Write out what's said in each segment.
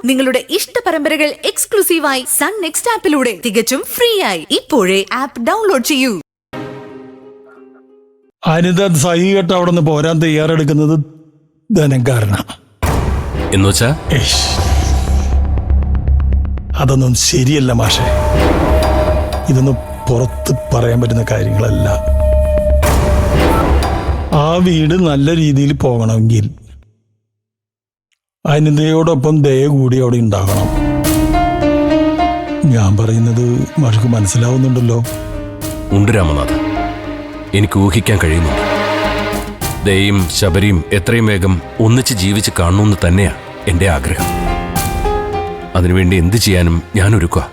നിങ്ങളുടെ ഇഷ്ട പരമ്പരകൾ എക്സ്ക്ലൂസീവായി സൺ നെക്സ്റ്റ് ആപ്പിലൂടെ തികച്ചും ഫ്രീ ആയി ഇപ്പോഴേ ആപ്പ് ഡൗൺലോഡ് ചെയ്യൂ. അനിത സഹികെട്ട് അവിടെ നിന്ന് പോരാൻ തയ്യാറെടുക്കുന്നത് ധനം കാരണം എന്നുവെച്ചാ അതൊന്നും ശരിയല്ല മാഷെ. ഇതൊന്നും പുറത്ത് പറയാൻ പറ്റുന്ന കാര്യങ്ങളല്ല. ആ വീട് നല്ല രീതിയിൽ പോകണമെങ്കിൽ അനിതയോടൊപ്പം ദയ കൂടി അവിടെ ഉണ്ടാകണം. ഞാൻ പറയുന്നത് മാഷക്ക് മനസ്സിലാവുന്നുണ്ടല്ലോ? ഉണ്ട് രാമനാഥ, എനിക്ക് ഊഹിക്കാൻ കഴിയുന്നുണ്ട്. ദയയും ശബരിയും എത്രയും വേഗം ഒന്നിച്ച് ജീവിച്ച് കാണണമെന്ന് തന്നെയാ എൻ്റെ ആഗ്രഹം. അതിനുവേണ്ടി എന്ത് ചെയ്യാനും ഞാൻ ഒരുക്കുക.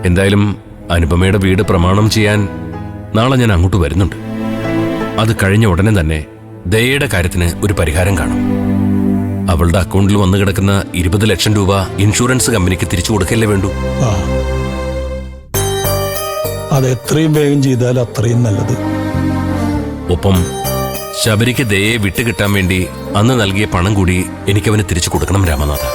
എന്തായാലും അനുപമയുടെ വീട് പ്രമാണം ചെയ്യാൻ നാളെ ഞാൻ അങ്ങോട്ട് വരുന്നുണ്ട്. അത് കഴിഞ്ഞ ഉടനെ തന്നെ ദയയുടെ കാര്യത്തിന് ഒരു പരിഹാരം കാണും. അവളുടെ അക്കൗണ്ടിൽ വന്നു കിടക്കുന്ന 20 ലക്ഷം രൂപ ഇൻഷുറൻസ് കമ്പനിക്ക് തിരിച്ചു കൊടുക്കല്ലേ വേണ്ടൂ. അത് എത്രയും വേഗം ചെയ്താൽ അത്രയും നല്ലത്. ഒപ്പം ശബരിക്ക് ദയയെ വിട്ടുകിട്ടാൻ വേണ്ടി അന്ന് നൽകിയ പണം കൂടി എനിക്കവന് തിരിച്ചു കൊടുക്കണം രാമനാഥ.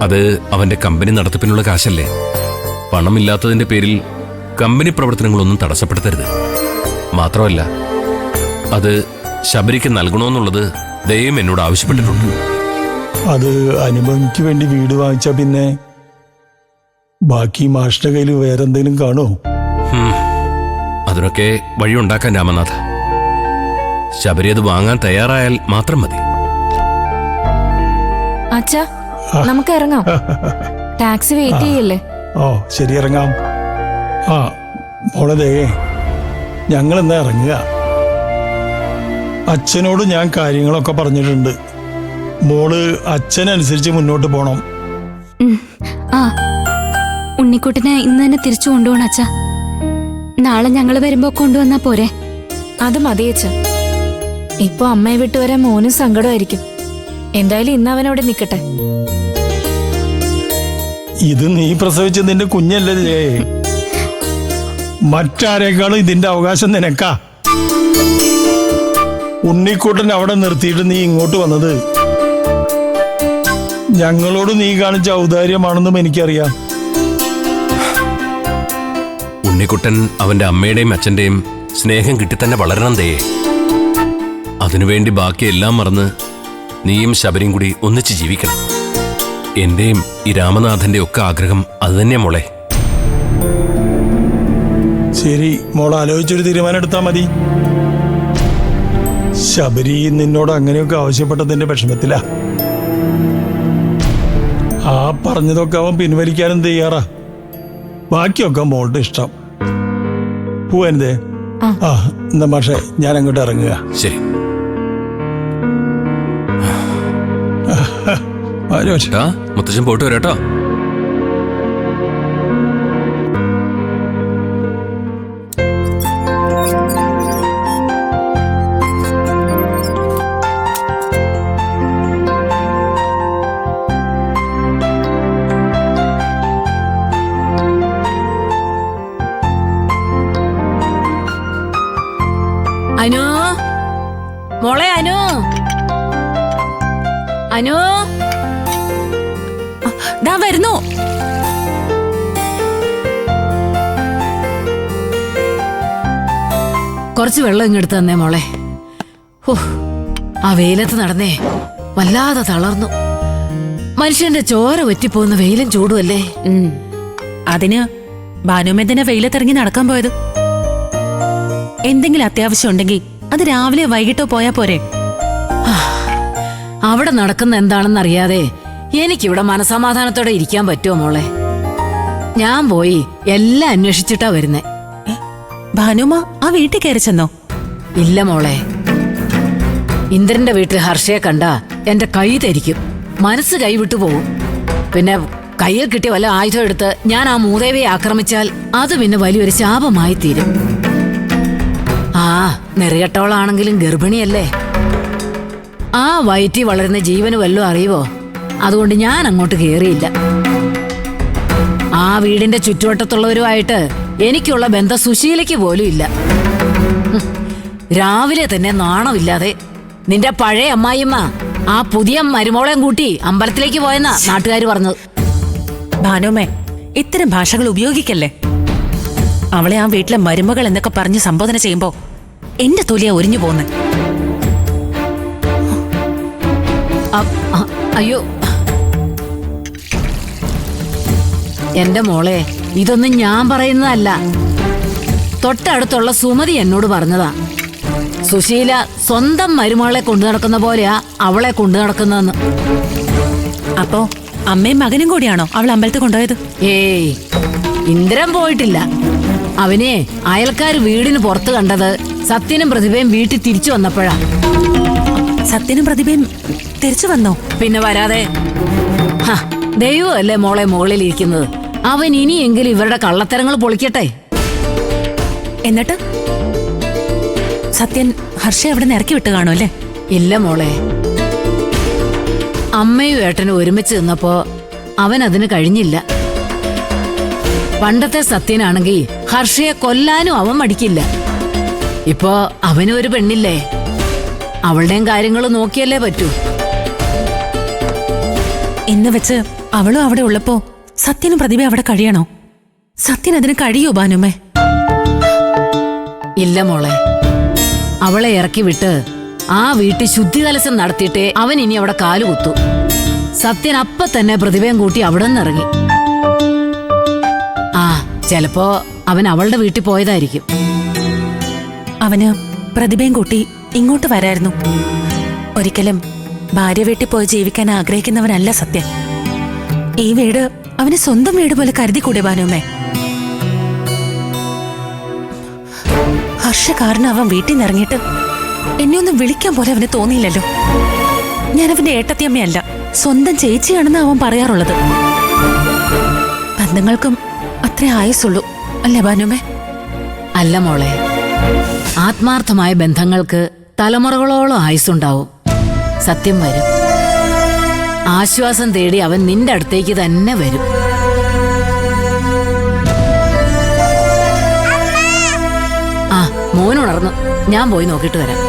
അത് അവന്റെ കമ്പനി നടത്തിപ്പിനുള്ള കാശല്ലേ. പണമില്ലാത്തതിന്റെ പേരിൽ കമ്പനി പ്രവർത്തനങ്ങളൊന്നും തടസ്സപ്പെടുത്തരുത്. മാത്രമല്ല, അത് ശബരിക്ക് നൽകണമെന്നുള്ളത് ദയയും എന്നോട് ആവശ്യപ്പെട്ടിട്ടുണ്ട്. അത് അനുപമയ്ക്ക് വേണ്ടി വീട് വാങ്ങിച്ച പിന്നെ ബാക്കി മാഷിന്റെ കയ്യിൽ വേറെന്തെങ്കിലും കാണോ? അതിനൊക്കെ വഴിയുണ്ടാക്കാൻ രാമനാഥ. ശബരി അത് വാങ്ങാൻ തയ്യാറായാൽ മാത്രം മതി. അച്ഛാ, നമുക്ക് ഇറങ്ങാം. ടാക്സി വെയിറ്റ് ചെയ്യല്ലേ? ഓ ശരി, ഇറങ്ങാം. ആ മോളെ ദയേ, ഞങ്ങൾ എന്നാ ഇറങ്ങുക. അച്ഛനോട് ഞാൻ കാര്യങ്ങളൊക്കെ പറഞ്ഞിട്ടുണ്ട്. മോള് അച്ഛനനുസരിച്ച് മുന്നോട്ട് പോണം. ആ, ഉണ്ണിക്കുട്ടിനെ ഇന്ന് തന്നെ തിരിച്ചു കൊണ്ടുപോകണം അച്ഛാ. നാളെ ഞങ്ങൾ വരുമ്പോ കൊണ്ടുവന്നാ പോരെ? അത് മതിയച്ച. ഇപ്പൊ അമ്മയെ വിട്ടുവരാൻ മോനും സങ്കടമായിരിക്കും. എന്തായാലും ഇന്ന് അവനവിടെ നിക്കട്ടെ. ഇത് നീ പ്രസവിച്ച നിന്റെ കുഞ്ഞല്ലേ? മറ്റാരേക്കാളും ഇതിന്റെ അവകാശം നിനക്കാ. ഉണ്ണിക്കൂട്ടൻ അവിടെ നിർത്തിയിട്ട് നീ ഇങ്ങോട്ട് വന്നത് ഞങ്ങളോട് നീ കാണിച്ച ഔദാര്യമാണെന്നും എനിക്കറിയാം. ഉണ്ണിക്കുട്ടൻ അവന്റെ അമ്മയുടെയും അച്ഛന്റെയും സ്നേഹം കിട്ടി തന്നെ വളരണം ദയേ. അതിനുവേണ്ടി ബാക്കി എല്ലാം മറന്ന് നീയും ശബരിയും കൂടി ഒന്നിച്ച് ജീവിക്കണം. എന്റെയും ഈ രാമനാഥന്റെ ഒക്കെ ആഗ്രഹം അത് തന്നെയാ മോളെ. ശരി, മോൾ ആലോചിച്ചൊരു തീരുമാനം എടുത്താ മതി. ശബരി നിന്നോട് അങ്ങനെയൊക്കെ ആവശ്യപ്പെട്ടതിന്റെ വിഷമത്തിലാ. ആ പറഞ്ഞതൊക്കെ അവൻ പിൻവലിക്കാനും തയ്യാറാ. ബാക്കിയൊക്കെ മോളുടെ ഇഷ്ടം. പോവാനേ. ആ എന്നാ മാഷെ, ഞാൻ അങ്ങോട്ട് ഇറങ്ങുക. ശരി. മുത്തച്ഛൻ പോയിട്ട് വരാട്ടോ. അനു, മോളെ അനു, അനു ദാ വരുന്നു. കുറച്ച് വെള്ളം ഇങ്ങെടുത്ത് തന്നേ മോളെ. ഓ, ആ വെയിലത്ത് നടന്നേ വല്ലാതെ തളർന്നു. മനുഷ്യന്റെ ചോര ഒറ്റിപ്പോകുന്ന വെയിലും ചൂടുമല്ലേ. അതിന് ഭാനുമെന്തിനാ വെയിലത്തിറങ്ങി നടക്കാൻ പോയത്? എന്തെങ്കിലും അത്യാവശ്യം ഉണ്ടെങ്കിൽ അത് രാവിലെ വൈകിട്ടോ പോയാ പോരെ? അവിടെ നടക്കുന്ന എന്താണെന്നറിയാതെ എനിക്കിവിടെ മനസമാധാനത്തോടെ ഇരിക്കാൻ പറ്റുമോ മോളെ? ഞാൻ പോയി എല്ലാം അന്വേഷിച്ചിട്ടാ വരുന്നേ. ഭാനുമ ആ വീട്ടിൽ കയറി ചെന്നോ? ഇല്ല മോളെ. ഇന്ദ്രന്റെ വീട്ടിൽ ഹർഷയെ കണ്ട എന്റെ കൈ ധരിക്കും, മനസ്സ് കൈവിട്ടു പോവും. പിന്നെ കയ്യിൽ കിട്ടിയ വല്ല ആയുധം എടുത്ത് ഞാൻ ആ മൂദേവിയെ ആക്രമിച്ചാൽ അത് പിന്നെ വലിയൊരു ശാപമായി തീരും. ആ നെറിയട്ടവളാണെങ്കിലും ഗർഭിണിയല്ലേ. ആ വയറ്റി വളരുന്ന ജീവന് വല്ലതും അറിയുവോ? അതുകൊണ്ട് ഞാൻ അങ്ങോട്ട് കയറിയില്ല. ആ വീടിന്റെ ചുറ്റുവട്ടത്തുള്ളവരുമായിട്ട് എനിക്കുള്ള ബന്ധം സുശീലയ്ക്ക് പോലും ഇല്ല. രാവിലെ തന്നെ നാണമില്ലാതെ നിന്റെ പഴയ അമ്മായിമ്മ ആ പുതിയ മരുമോളെയും കൂട്ടി അമ്പലത്തിലേക്ക് പോയെന്നാ നാട്ടുകാർ പറഞ്ഞത്. ഭാനുമേ, ഇത്തരം ഭാഷകൾ ഉപയോഗിക്കല്ലേ. അവളെ ആ വീട്ടിലെ മരുമകൾ എന്നൊക്കെ പറഞ്ഞ് സംബോധന ചെയ്യുമ്പോ എന്റെ തൊലിയാ ഒരിഞ്ഞു പോന്നെ. അയ്യോ എന്റെ മോളെ, ഇതൊന്നും ഞാൻ പറയുന്നതല്ല. തൊട്ടടുത്തുള്ള സുമതി എന്നോട് പറഞ്ഞതാ. സുശീല സ്വന്തം മരുമകളെ കൊണ്ടു നടക്കുന്ന പോലെയാ അവളെ കൊണ്ടു നടക്കുന്നതെന്ന്. അപ്പോ അമ്മയും മകനും കൂടിയാണോ അവൾ അമ്പലത്തിൽ കൊണ്ടുപോയത്? ഏയ്, ഇന്ദ്രൻ പോയിട്ടില്ല. അവനെ അയൽക്കാർ വീടിന് പുറത്ത് കണ്ടത് സത്യനും പ്രതിഭയും വീട്ടിൽ തിരിച്ചു വന്നപ്പോഴാ. സത്യനും പ്രതിഭയും തിരിച്ചു വന്നോ? പിന്നെ വരാതെ. ദൈവമല്ലേ മോളെ മുകളിൽ ഇരിക്കുന്നത്. അവൻ ഇനിയെങ്കിലും ഇവരുടെ കള്ളത്തരങ്ങൾ പൊളിക്കട്ടെ. എന്നിട്ട് സത്യൻ ഹർഷയെ അവിടെ നിന്ന് ഇറക്കി വിട്ട് കാണുമല്ലേ? ഇല്ല മോളെ, അമ്മയും ഏട്ടനും ഒരുമിച്ച് നിന്നപ്പോ അവൻ അതിന് കഴിഞ്ഞില്ല. പണ്ടത്തെ സത്യനാണെങ്കിൽ ഹർഷയെ കൊല്ലാനും അവൻ മടിക്കില്ല. ഇപ്പോ അവനും ഒരു പെണ്ണില്ലേ, അവളുടെയും കാര്യങ്ങൾ നോക്കിയല്ലേ പറ്റൂ. എന്ന് വെച്ച് അവളും അവിടെ ഉള്ളപ്പോ സത്യനും പ്രതിഭ അവിടെ കഴിയണോ? സത്യൻ അതിന് കഴിയോ ഭാനുമേ? ഇല്ല മോളെ, അവളെ ഇറക്കി വിട്ട് ആ വീട്ടിൽ ശുദ്ധികലശം നടത്തിയിട്ടേ അവൻ ഇനി അവിടെ കാലുകുത്തു. സത്യൻ അപ്പൊ തന്നെ പ്രതിഭയും കൂട്ടി അവിടെ നിന്ന് ഇറങ്ങി. ആ, ചിലപ്പോ അവൻ അവളുടെ വീട്ടിൽ പോയതായിരിക്കും. അവന് പ്രതിഭയും കൂട്ടി ഇങ്ങോട്ട് വരായിരുന്നു. ഒരിക്കലും ഭാര്യ വീട്ടിൽ പോയി ജീവിക്കാൻ ആഗ്രഹിക്കുന്നവനല്ല സത്യൻ. ഈ വീട് അവന് സ്വന്തം വീട് പോലെ കരുതിക്കൂടെ ഭാനുമേ? ഹർഷ കാരണം അവൻ വീട്ടിൽ നിന്ന് ഇറങ്ങിയിട്ട് എന്നെ ഒന്നും വിളിക്കാൻ പോലെ അവന് തോന്നിയില്ലല്ലോ. ഞാൻ അവന്റെ ഏട്ടത്തിയമ്മയല്ല, സ്വന്തം ചേച്ചിയാണെന്ന് അവൻ പറയാറുള്ളത്. ബന്ധങ്ങൾക്കും അത്രേ ആയുസുള്ളൂ അല്ലേ ഭാനുമേ? അല്ല മോളെ, ആത്മാർത്ഥമായ ബന്ധങ്ങൾക്ക് തലമുറകളോളം ആയുസ്സുണ്ടാവും. സത്യം വരും. ആശ്വാസം തേടി അവൻ നിന്റെ അടുത്തേക്ക് തന്നെ വരും. ആ, മോനുണർന്നു. ഞാൻ പോയി നോക്കിയിട്ട് വരാം.